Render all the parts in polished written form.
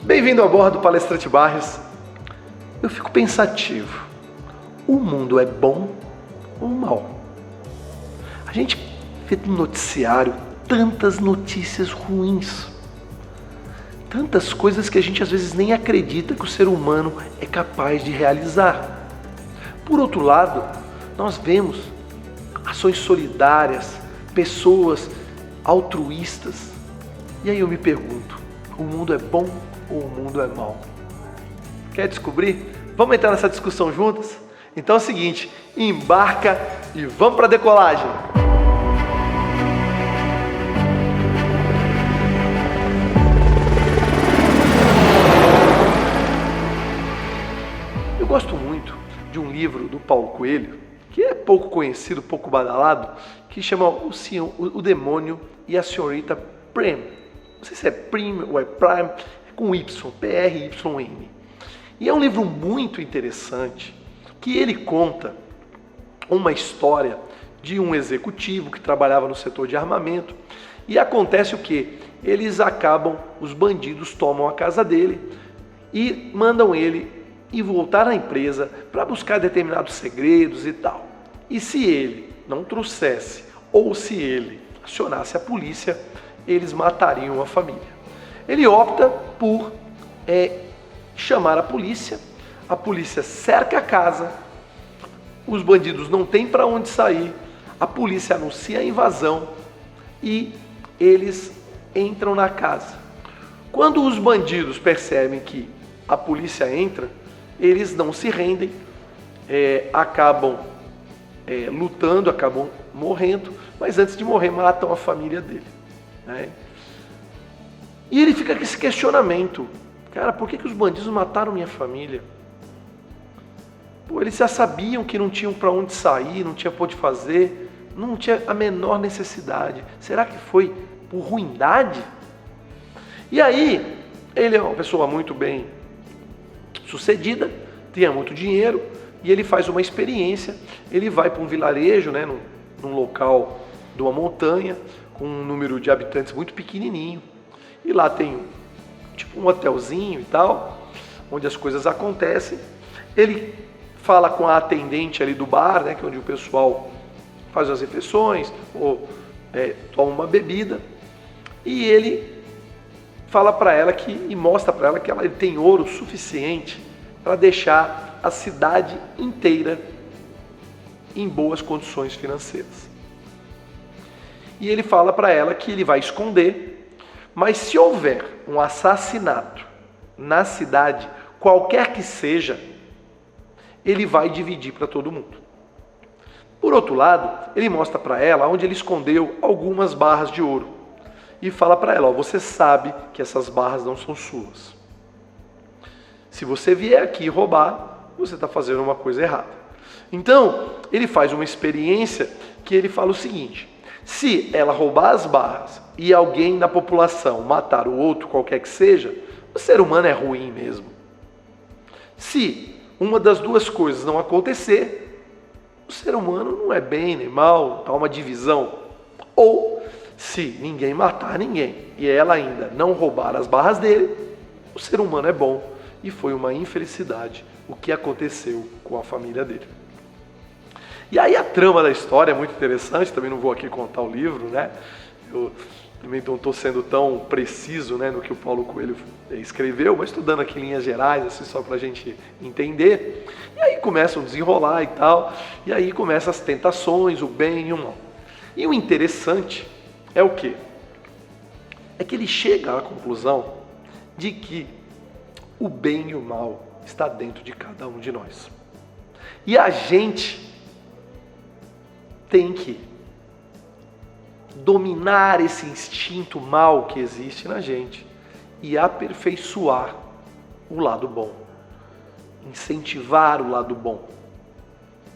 Bem-vindo a bordo, Palestrante Barrios. Eu fico pensativo. O mundo é bom ou mal? A gente vê no noticiário tantas notícias ruins. Tantas coisas que a gente às vezes nem acredita que o ser humano é capaz de realizar. Por outro lado, nós vemos ações solidárias, pessoas altruístas. E aí eu me pergunto, o mundo é bom ou o mundo é mau? Quer descobrir? Vamos entrar nessa discussão juntos? Então é o seguinte, embarca e vamos para a decolagem! Eu gosto muito de um livro do Paulo Coelho, que é pouco conhecido, pouco badalado, que chama O Demônio e a Senhorita Prem. Não sei se é Prim ou é Prime, é com Y, P-R-Y-M. E é um livro muito interessante, que ele conta uma história de um executivo que trabalhava no setor de armamento, e acontece o quê? Os bandidos tomam a casa dele e mandam ele ir voltar à empresa para buscar determinados segredos e tal. E se ele não trouxesse, ou se ele acionasse a polícia, eles matariam a família. Ele opta por chamar a polícia cerca a casa, os bandidos não têm para onde sair, a polícia anuncia a invasão e eles entram na casa. Quando os bandidos percebem que a polícia entra, eles não se rendem, acabam lutando, acabam morrendo, mas antes de morrer matam a família dele, né? E ele fica com esse questionamento, cara, por que os bandidos mataram minha família? Pô, eles já sabiam que não tinham para onde sair, não tinha para onde fazer, não tinha a menor necessidade. Será que foi por ruindade? E aí, ele é uma pessoa muito bem sucedida, tinha muito dinheiro, e ele faz uma experiência. Ele vai para um vilarejo, né, num local de uma montanha, com um número de habitantes muito pequenininho, e lá tem tipo um hotelzinho e tal, onde as coisas acontecem. Ele fala com a atendente ali do bar, né, que é onde o pessoal faz as refeições, ou toma uma bebida, e ele fala para ela e mostra para ela que ele tem ouro suficiente para deixar a cidade inteira em boas condições financeiras. E ele fala para ela que ele vai esconder, mas se houver um assassinato na cidade, qualquer que seja, ele vai dividir para todo mundo. Por outro lado, ele mostra para ela onde ele escondeu algumas barras de ouro. E fala para ela, você sabe que essas barras não são suas. Se você vier aqui roubar, você está fazendo uma coisa errada. Então, ele faz uma experiência que ele fala o seguinte, se ela roubar as barras e alguém da população matar o outro, qualquer que seja, o ser humano é ruim mesmo. Se uma das duas coisas não acontecer, o ser humano não é bem nem mal, há uma divisão. Ou, se ninguém matar ninguém e ela ainda não roubar as barras dele, o ser humano é bom. E foi uma infelicidade o que aconteceu com a família dele. E aí a trama da história é muito interessante, também não vou aqui contar o livro, né? Eu também não estou sendo tão preciso, né, no que o Paulo Coelho escreveu, mas estou dando aqui linhas gerais, assim, só para a gente entender. E aí começam a desenrolar e tal, e aí começam as tentações, o bem e o mal. E o interessante é o quê? É que ele chega à conclusão de que o bem e o mal está dentro de cada um de nós. E a gente tem que dominar esse instinto mal que existe na gente e aperfeiçoar o lado bom, incentivar o lado bom,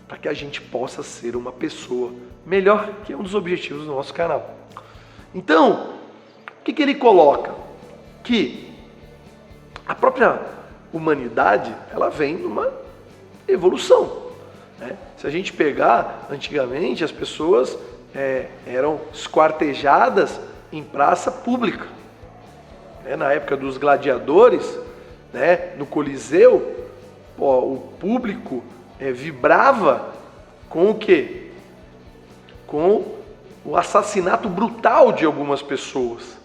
para que a gente possa ser uma pessoa melhor, que é um dos objetivos do nosso canal. Então, o que ele coloca? Que a própria humanidade, ela vem numa evolução, né? Se a gente pegar, antigamente as pessoas eram esquartejadas em praça pública. né? Na época dos gladiadores, né? No Coliseu, o público vibrava com o quê? Com o assassinato brutal de algumas pessoas.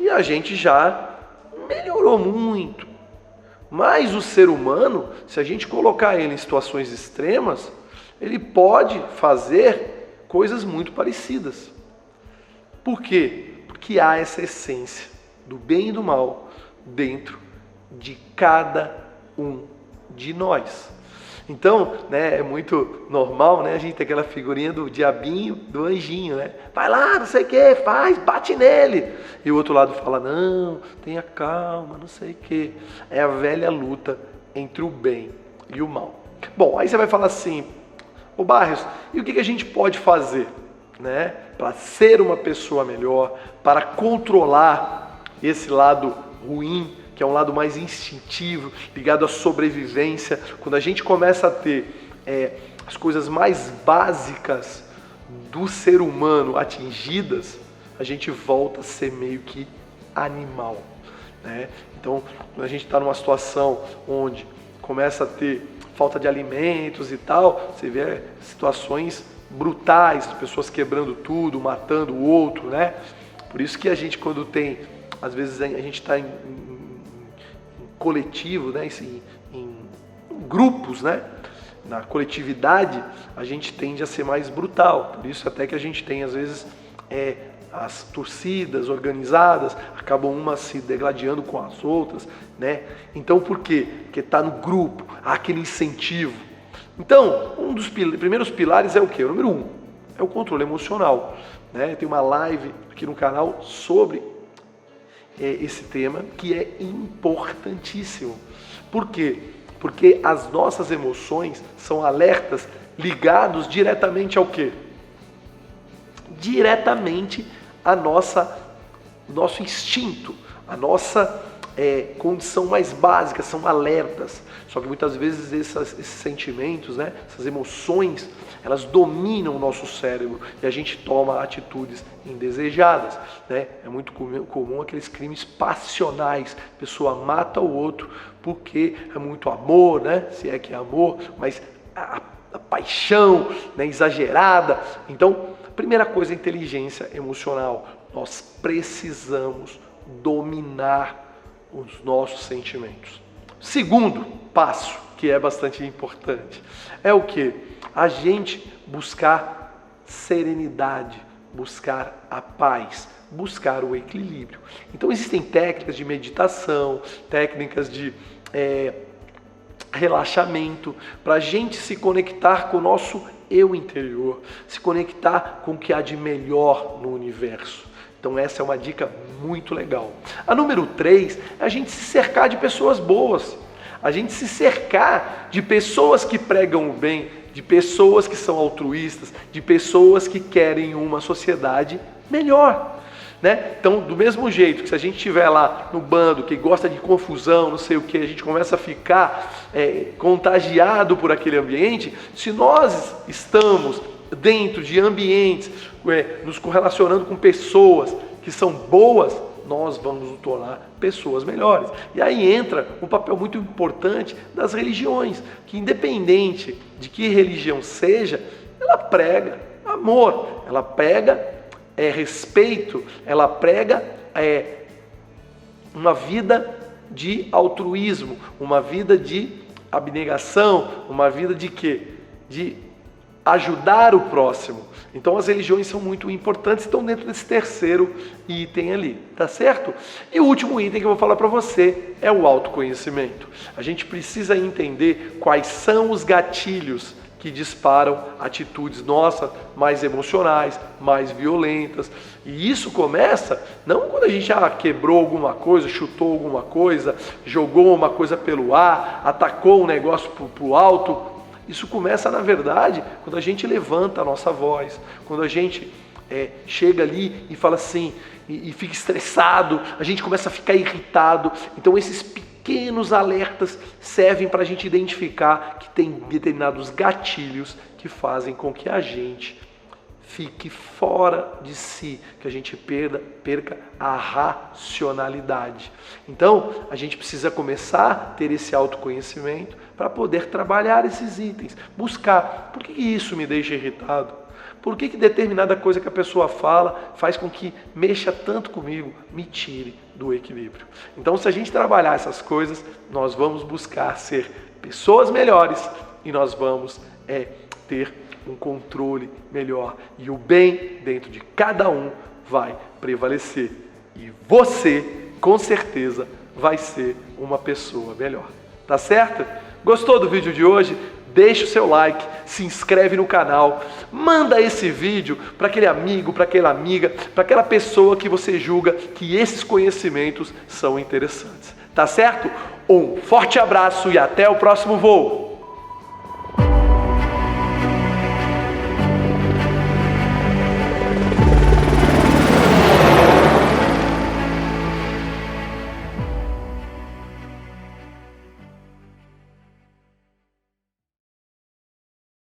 E a gente já melhorou muito. Mas o ser humano, se a gente colocar ele em situações extremas, ele pode fazer coisas muito parecidas. Por quê? Porque há essa essência do bem e do mal dentro de cada um de nós. Então, né, é muito normal, né, a gente ter aquela figurinha do diabinho, do anjinho, né? Vai lá, não sei o que, faz, bate nele. E o outro lado fala, não, tenha calma, não sei o que. É a velha luta entre o bem e o mal. Bom, aí você vai falar assim, ô Barrios, e o que a gente pode fazer, né, para ser uma pessoa melhor, para controlar esse lado ruim, que é um lado mais instintivo, ligado à sobrevivência? Quando a gente começa a ter as coisas mais básicas do ser humano atingidas, a gente volta a ser meio que animal, né? Então, quando a gente está numa situação onde começa a ter falta de alimentos e tal, você vê situações brutais, pessoas quebrando tudo, matando o outro, né? Por isso que a gente, quando tem, às vezes a gente está em coletivo, né, em grupos, né, na coletividade, a gente tende a ser mais brutal. Por isso até que a gente tem, às vezes, as torcidas organizadas, acabam umas se degladiando com as outras, né? Então por quê? Porque está no grupo, há aquele incentivo. Então, um dos primeiros pilares é o quê? O número 1 é o controle emocional, né? Tem uma live aqui no canal sobre esse tema, que é importantíssimo. Por quê? Porque as nossas emoções são alertas ligados diretamente ao quê? Diretamente a nosso instinto, a nossa condição mais básica, são alertas. Só que muitas vezes esses sentimentos, né, essas emoções, elas dominam o nosso cérebro e a gente toma atitudes indesejadas, né? É muito comum aqueles crimes passionais. A pessoa mata o outro porque é muito amor, né? Se é que é amor, mas a paixão, né, exagerada. Então, primeira coisa, inteligência emocional. Nós precisamos dominar os nossos sentimentos. Segundo passo, que é bastante importante, é o quê? A gente buscar serenidade, buscar a paz, buscar o equilíbrio. Então existem técnicas de meditação, técnicas de relaxamento, para a gente se conectar com o nosso eu interior, se conectar com o que há de melhor no universo. Então essa é uma dica muito legal. A número 3 é a gente se cercar de pessoas boas, a gente se cercar de pessoas que pregam o bem, de pessoas que são altruístas, de pessoas que querem uma sociedade melhor, né? Então, do mesmo jeito que se a gente estiver lá no bando, que gosta de confusão, não sei o que, a gente começa a ficar contagiado por aquele ambiente. Se nós estamos dentro de ambientes, nos correlacionando com pessoas que são boas, nós vamos nos tornar pessoas melhores. E aí entra um papel muito importante das religiões, que independente de que religião seja, ela prega amor, ela prega respeito, ela prega uma vida de altruísmo, uma vida de abnegação, uma vida de quê? De ajudar o próximo. Então as religiões são muito importantes, estão dentro desse terceiro item ali, tá certo? E o último item que eu vou falar para você é o autoconhecimento. A gente precisa entender quais são os gatilhos que disparam atitudes nossas mais emocionais, mais violentas. E isso começa não quando a gente quebrou alguma coisa, chutou alguma coisa, jogou uma coisa pelo ar, atacou um negócio pro alto. Isso começa, na verdade, quando a gente levanta a nossa voz, quando a gente chega ali e fala assim, e fica estressado, a gente começa a ficar irritado. Então esses pequenos alertas servem para a gente identificar que tem determinados gatilhos que fazem com que a gente fique fora de si, que a gente perca a racionalidade. Então, a gente precisa começar a ter esse autoconhecimento para poder trabalhar esses itens, buscar. Por que isso me deixa irritado? Por que determinada coisa que a pessoa fala faz com que mexa tanto comigo, me tire do equilíbrio? Então, se a gente trabalhar essas coisas, nós vamos buscar ser pessoas melhores e nós vamos ter um controle melhor. E o bem dentro de cada um vai prevalecer. E você, com certeza, vai ser uma pessoa melhor. Tá certo? Gostou do vídeo de hoje? Deixa o seu like, se inscreve no canal, manda esse vídeo para aquele amigo, para aquela amiga, para aquela pessoa que você julga que esses conhecimentos são interessantes. Tá certo? Um forte abraço e até o próximo voo!